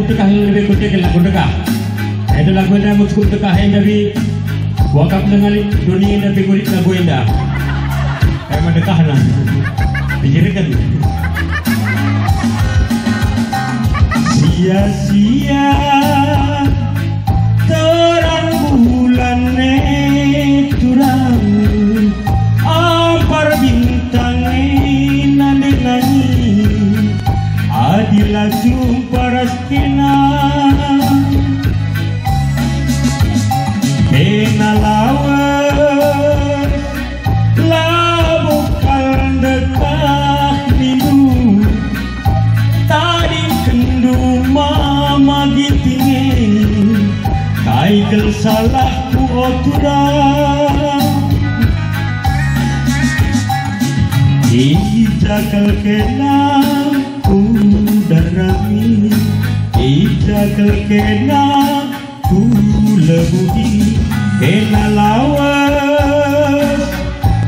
dekah yang lebih penting lagu dekah. Itu lagu yang muncul dekah yang dari wakaf dengan dunia yang lebih kulit lagu indah. Kayak mendekah lah. Pikirkan. Sia-sia terang bulan turang ampar bintang nani adilah jumpa raskena kena lawan labukal dekah minum tadi kendu mama gitinge kaigel salahku oturang ijakal kena udarami ijakal kena ku lebuhi kena lawas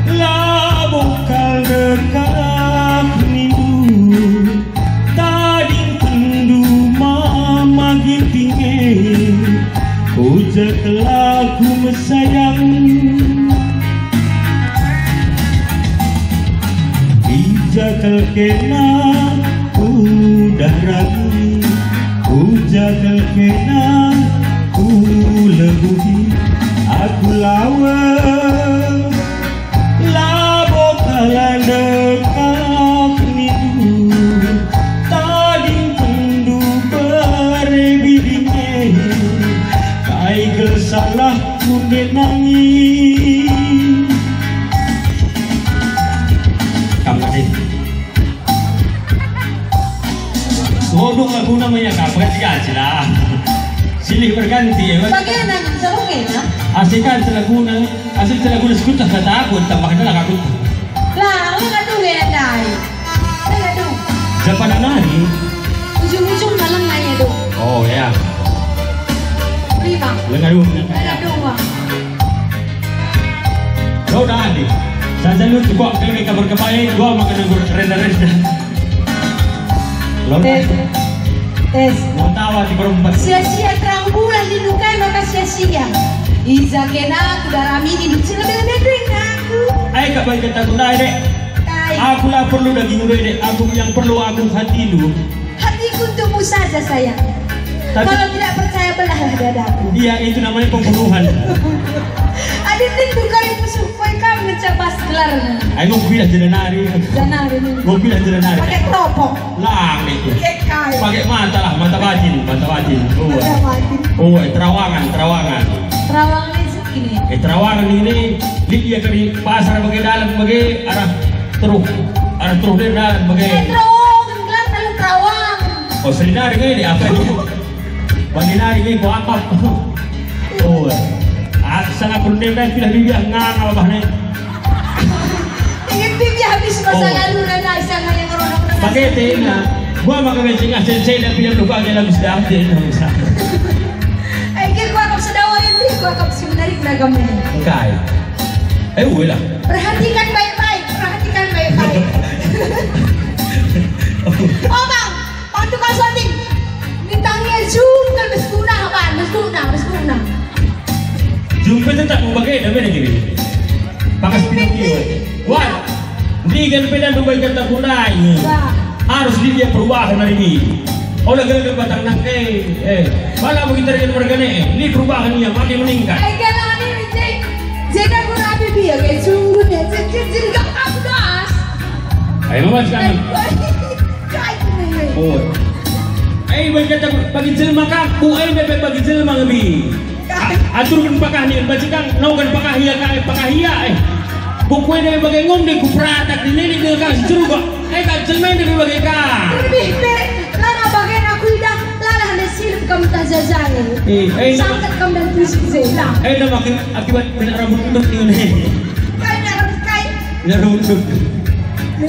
labukal dekah nindu tadi kendu mama gitinge ujak lagu mesayang ijakal kena udah ragu ujakal kena lebuhi aku lawas labokal dekah nindu tadi kendu berebidinge kaigel salah kunde nangis kamu Godong lagu namanya kak, berganti lah. Silih berganti ya. Bagaimana? Bagaimana? Aslikan selaguna, asli selaguna sekuta kata aku, tambah kenal aku. Lah, lu nggak tuh ya dai. Nggak tuh. Siapa nari? Ujung-ujung malam nanya tuh. Oh ya. Lima. Lengar dulu. Ada dua. Kau dah ada. Saja lu cukup kalau mereka berkebaya, gua makan anggur renda-renda. Tes. Mau tawa di perempat. Sia-sia terang bulan dilukai maka sia-sia. Iza kena kudarami hidup lebih-lebih dengan aku. Ayo kak baik kata aku dah dek. Aku lah perlu daging lu dek. Aku yang perlu aku hati lu. Hatiku untukmu saja sayang. Tapi, kalau tidak percaya belahlah dadaku. Iya itu namanya pembunuhan. Adik tentu kali musuh kau kamu ngecabas gelarnya. Ayo mau bilang jalan nari. Janari nih. Mau bilang jalan nari. Pakai teropong. Lang nih. Pakai kayu. Pakai mata lah, mata batin. Mata batin. Terawangan. Terawangan ini segini. Terawangan ini dia dari pasar bagi dalam bagi arah terus dari dalam bagi. Terowong, gelar kalau terawang. Oh selinari ini apa itu? Bagi nari ini kau apa? Oh, sangat berunding dan tidak dia ngang apa nih? Ingin bibi habis masa lalu dan asal yang orang. Pakai tena, gua makan mencing asen saya dan pinjam lupa dia lagi sedang dia bisa. Gua akan sedawain nih, gua akan sebenarnya beragamnya. Enggak. Lah. Perhatikan baik-baik. Oh bang, waktu kau syuting, bintangnya zoom kan berguna apa? Berguna. Zoom itu tak mau pakai, dah mana gini? Pakai Pinocchio. Wah, di kan pedan berbagai kata gunanya. Harus dia perubahan hari ini. Oh dah gaya batang nak malah begitu dengan warganya ini perubahan yang makin meningkat. Kalau ini jadi guna bibi ya guys, sungguh ya, jadi gak abdas. Ayo mama sekarang. Oh, bagi jelma kaku, bagi jelma ngebi. Aturkan pakah ni, bacikan, naukan pakah hiya. Buku ini bagi ngom deh, kupratak ini dia kasih ceru kok. Kak jelma ini bagi kak. Lana bagian aku dah lalah silap kamu tak jajan. Sangat kamu dan fisik saya. Dah makin akibat minyak rambut endut ini. Minyak rambut kai. Minyak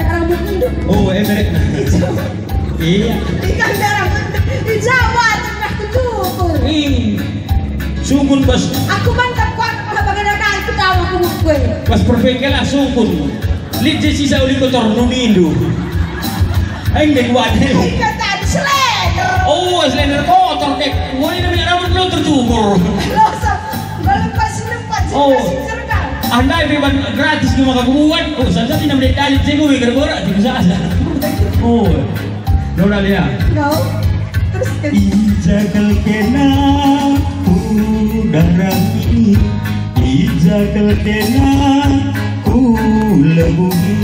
rambut endut. Oh, merek. Iya. Ikan darah di Jawa tengah ketukur. Sungkun pas. Aku mantap kuat kalau bagian aku tahu aku gue. Pas perfect lah sungkun. Lihat sisa uli kotor nunindu. Aing deh kuat. Kata slender. Oh, slender kok. oke. Boleh namanya rambut belum tercukur. Losa, lepas Oh. cerita. Andai beban gratis ke maka buat. Oh, saya tidak boleh tali cenggu gara-gara di sana. Oh. Dora dia. No. Terus kan. Ijakal kena udarani, ijakal kena lebuhi,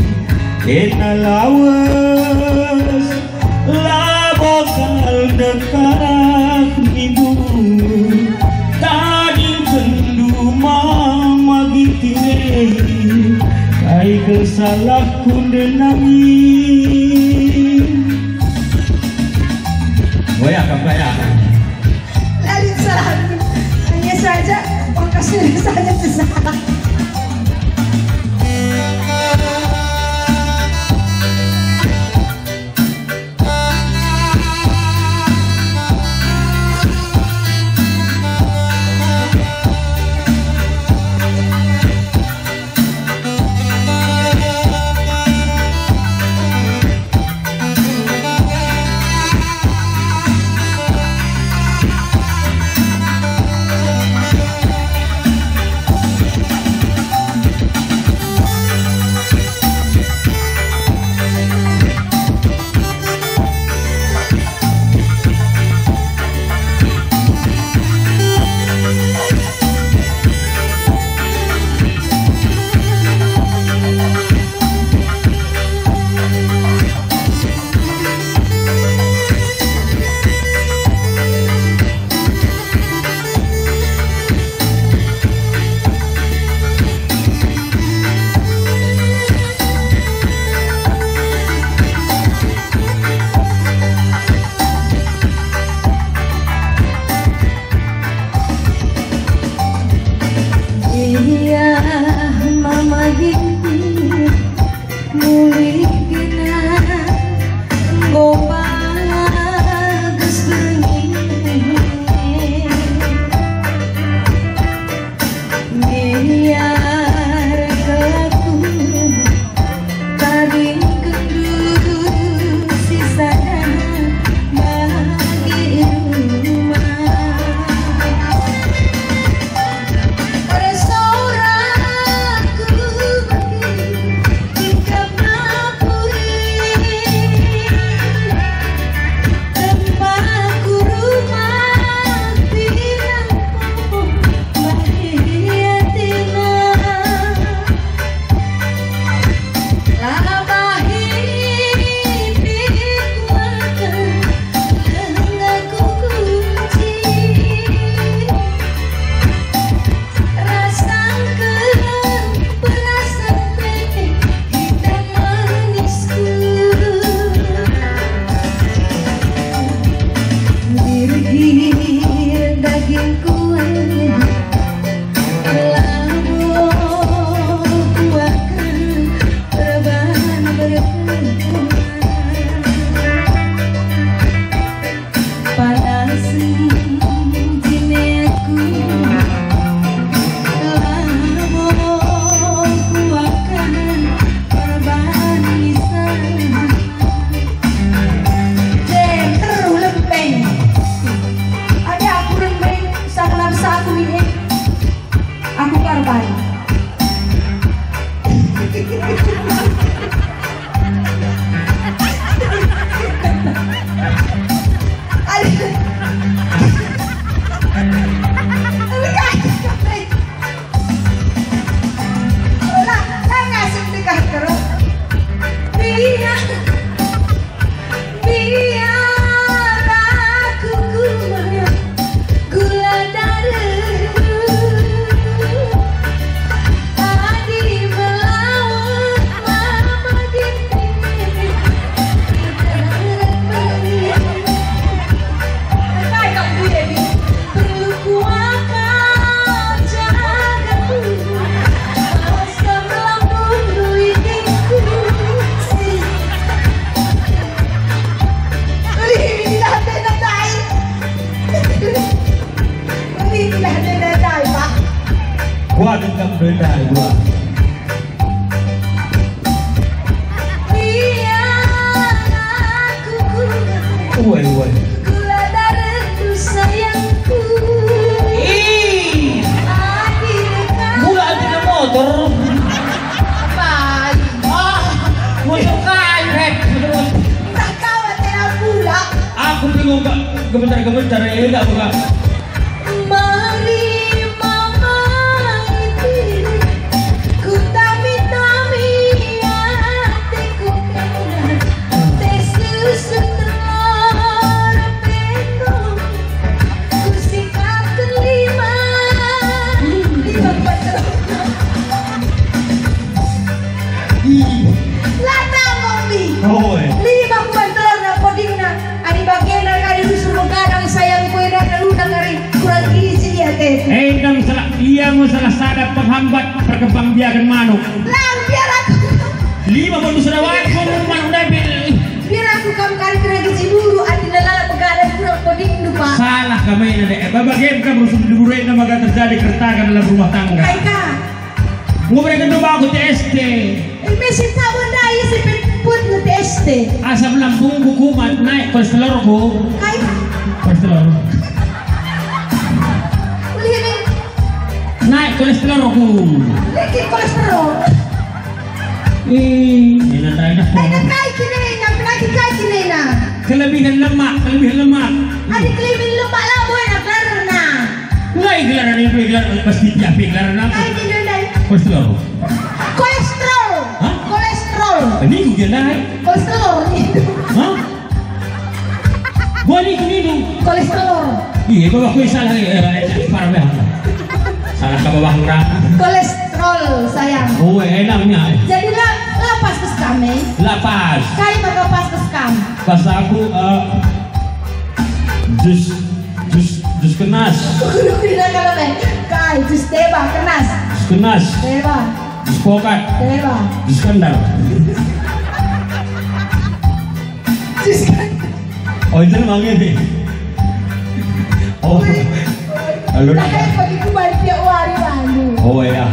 kena lawas, labakal dekat minggu, tadi kendu mama gitine, kai kesalahku denami. Goyahkan. Lalu salah. Hanya saja pangkasnya saja tersalah. Gula darah motor. Apa? Oh, Motor karet. tak kawat na pula. Aku bingung kak. Gebentar ya enggak buka. Mari mama ini ku tami-tami hatiku kena tersusun telur bengong ku sikat kelima patrol lata mami Oh, lima patrol na poding na ani bagian na kali rusur magadang sayang ko na nalunang ari kurang gizi ya teh. Endang salah dia masalah sadap penghambat perkembangbiakan manuk. Lang biar aku 5 bonus rawat manuk dabil. biar aku kam kali kena gizi dulu ati lalala begadang kurang poding lupa. Salah kami ini. Bagaimana kamu sudah diburai nama terjadi keretakan dalam rumah tangga. Aika. Ngomongin dulu aku TST. Mesin sabun daya si put ngeteste. Asam lambung buku naik kolesterolku. Aika. Kolesterol. Lihat Naik kolesterolku. lagi kolesterol. Ini nanti Aina kai kinena, lagi kai kinena. kelebihan lemak. Adik kelimin lemak lah buat karena. Nggak gelaran ini gelaran pasti tiap gelaran apa? Kai kinena. Kolesterol. Kolesterol. Hah? Kolesterol. Ini gue naik. Kolesterol itu. Hah? Gua ini. Kolesterol. Iya, bawa kue salah parah banget. Salah ke bawah murah. Kolesterol sayang. Oh, enaknya. Jadi lapas ke kami. Lapas. Kai maka ke kam. Pas aku jus kenas. Kudu bilang kalau kai jus teba kenas. Jus kenas. Teba. Jus pokat. Teba. Jus kendal. Jus kan. Oh, itu namanya nih. Oh. Halo. Nah, pagi ku balik dia wari lalu. Oh ya.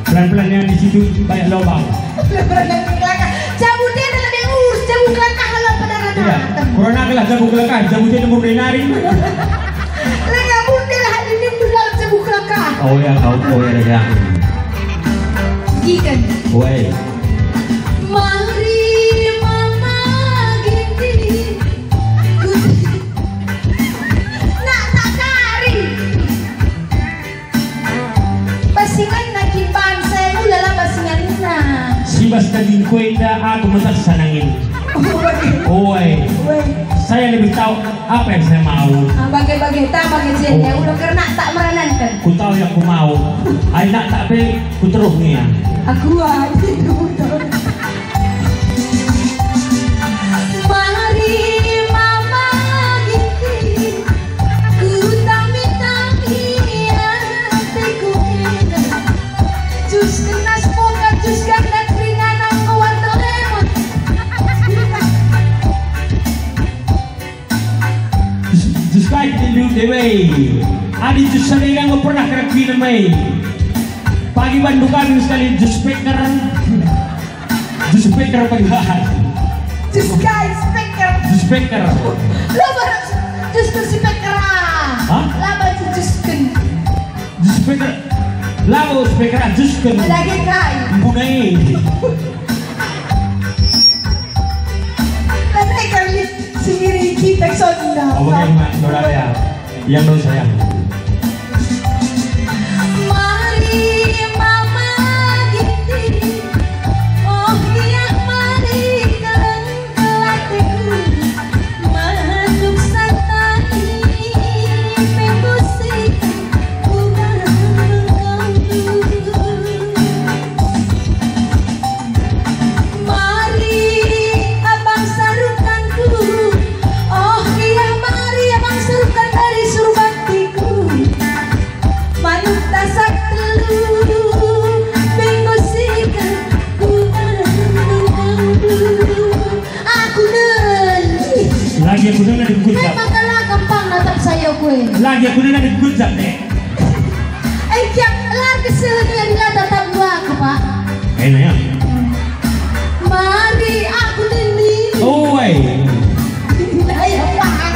Pelan-pelan yang di situ banyak lubang. Cabutnya adalah yang urus, cabut kelakah halau pada Iya. rata. Corona kelah jamu kelakah, jabutnya nemu denari. Lengah bunda lah ini benar cabut kelakah. Oh ya, oh ya ya. Ikan. Woi. Mari mama gini. Nak tak kari. Basingan nakin bangsa ulala basingan na. Si basta din kwenta aku mentak sanangin. Woi. Saya lebih tahu apa yang saya mau. Bagai-bagai tak bagai jenya udah karena tak meranankan. Ku tahu yang ku mau. Ai nak tak pe ku terus ni ya. Aku itu betul. Mari mama gini, ku tami-tami hatiku kena. Jus kenas pokat, jus ganda keringanan kawan telemon. Just like the new day. Adi jus sering nggak pernah kerja namai. Pagi Bandung kami sekali jus speaker pagi hari. Jus guys, speaker. Jus speaker. Lama jus ke speaker. Hah? Lama jus ken. Jus speaker. Lalu speaker jus kan. Lagi kai. Bunai. Nanti kali sendiri kita sonda. Oh bagaimana saudara ya? Yang dulu sayang. Mari mama gini, oh iya mari kalian kelatiku, manuk santai musik bukan mari abang sarukanku, oh iya mari abang sarukan dari surbatiku. Manuk tasak telur, bengosikan aku neli. Lagi aku dengar di gujap. Memang kalah gampang natap saya kue. Lagi aku dengar di gujap deh. Tiap lar kesini yang tatap gua aku pak. Enak ya. Mari aku neli. Oh woi. Ayo pak.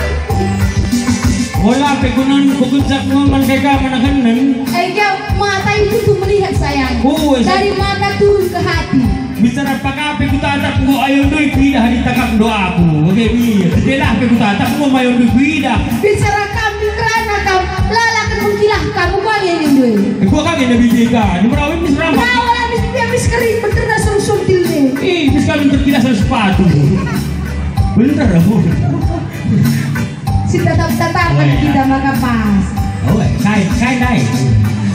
Wala pe kunan ku gujap mo man kay ka manahanan. Tiap mata itu tuh melihat saya. Oh, Dari mata turun ke hati. bicara pakape ku tatap ku ayo doi pindah di takap doaku. Oke bi, sedelah pe ku tatap ku ayo doi pindah. Bicara kambing rana kau, lalakan mengkilah kamu bagian yang dua. Ku kagak nabi jeka. Di merawat mis ramah. Kau habis kering bener dah suruh suntil deh. Bis kami terkilasan sepatu. Bener aku. Si tatap-tatapan tidak maka pas. Oh, kain naik.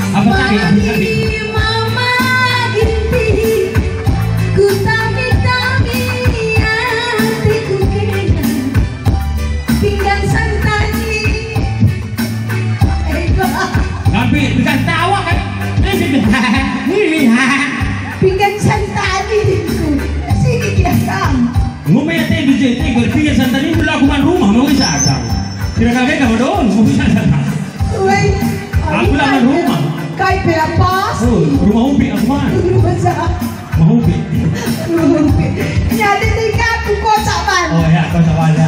Apa tadi? Mama gini, ku tami hatiku kena pinggang santani. Tapi bukan tawa kan? Pinggang santani sini dia kamu. Ngomongnya tadi jadi pinggang santani dulu aku man rumah mau wisata. Tidak kaget kamu dong, mau wisata. Wei, Aku laman rumah. Kai pepas. Oh, rumah ubi aku mana? Rumah siapa? Rumah ubi. Jadi nikah aku kocak man. Oh ya, kau sabar ya.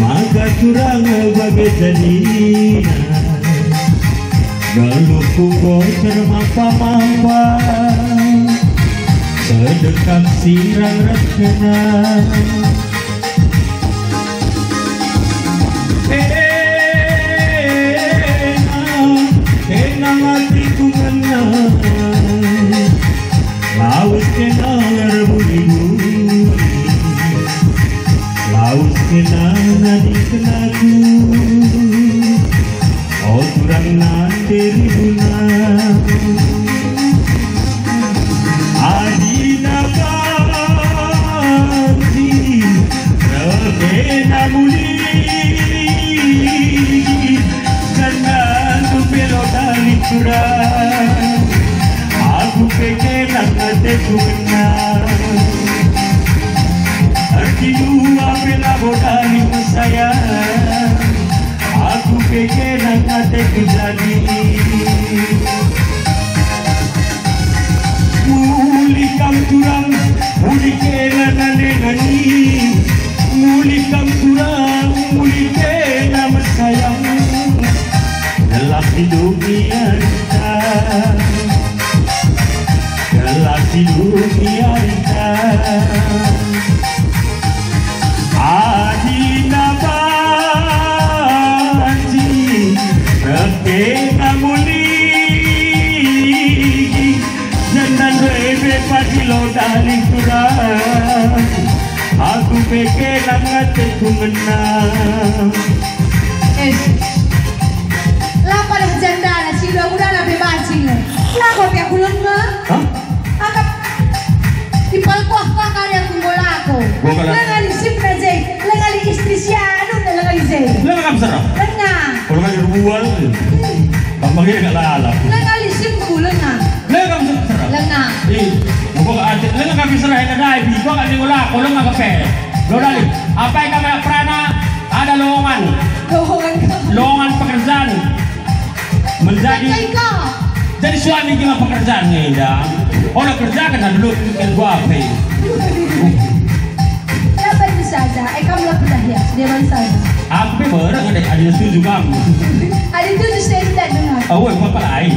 Maka curang bagai janina Galuhku bocor mampa-mampa Sedekap sirang rekena Enang hatiku ngena Laus kena berbudi-budi Laus kena nadi kenaku Oh kurang nanti ribuna Adina kanti Rekena muli Karena aku belok dari kurang Aku pengen hatiku kenal Arti dua bela bodani saya Aku pengen hatiku jadi Muli kam turang Muli kena nani Muli kam turang Muli kena mesayang Lelaki dunia kita Lelaki dunia kita Adina banji Rekena muli Jangan rebe padilo dari kurang Aku pengen hatiku menang Lapa dah jandana si dua udah nabe bacing. Lah kau pihak ulang nggak? Hah? Agak di palkuah kakak yang kumpul aku. Lengan isip aja, lengan istri si anu dan lengan izin. Lengan kamu serap? Lengan. Kalau kan dirubual Kamu gini gak lalap Lengan isip ku lengan. Lengan kamu serap? Lengan. Bukan ada lengan kami serah yang ada ibi Gua gak ningulak, kalau lengan kepe Lo dali, apa yang kami perana Ada lowongan Lowongan pekerjaan Menjadi Jadi suami gimana pekerjaannya Indah Orang kerja kan dulu kan gua apa Dapat saja, kamu lah pernah ya, dia saja. Aku bareng ada setuju kamu Ada itu justru tidak dengar. Oh, apa lain